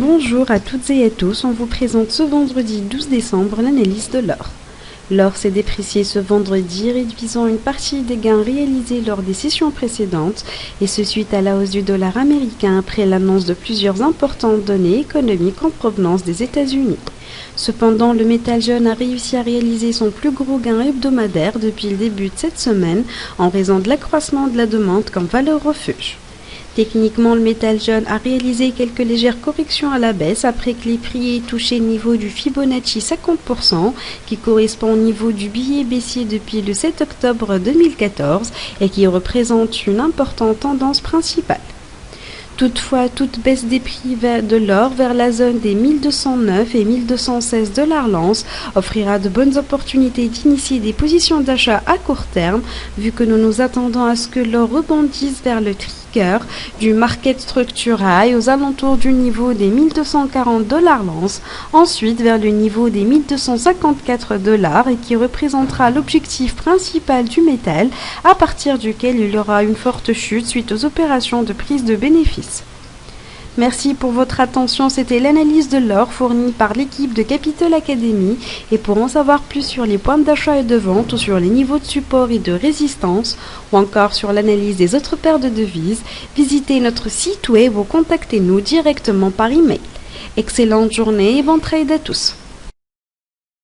Bonjour à toutes et à tous, on vous présente ce vendredi 12 décembre l'analyse de l'or. L'or s'est déprécié ce vendredi, réduisant une partie des gains réalisés lors des sessions précédentes, et ce suite à la hausse du dollar américain après l'annonce de plusieurs importantes données économiques en provenance des États-Unis. Cependant, le métal jaune a réussi à réaliser son plus gros gain hebdomadaire depuis le début de cette semaine en raison de l'accroissement de la demande comme valeur refuge. Techniquement, le métal jaune a réalisé quelques légères corrections à la baisse après que les prix aient touché le niveau du Fibonacci 50%, qui correspond au niveau du billet baissier depuis le 7 octobre 2014 et qui représente une importante tendance principale. Toutefois, toute baisse des prix de l'or vers la zone des 1209 et 1216 $ l'once offrira de bonnes opportunités d'initier des positions d'achat à court terme, vu que nous nous attendons à ce que l'or rebondisse vers le trigger du market structure high aux alentours du niveau des 1240 $ l'once, ensuite vers le niveau des 1254 $ et qui représentera l'objectif principal du métal, à partir duquel il y aura une forte chute suite aux opérations de prise de bénéfices. Merci pour votre attention, c'était l'analyse de l'or fournie par l'équipe de Capital Academy, et pour en savoir plus sur les points d'achat et de vente ou sur les niveaux de support et de résistance ou encore sur l'analyse des autres paires de devises, visitez notre site web ou contactez-nous directement par email. Excellente journée et bon trade à tous.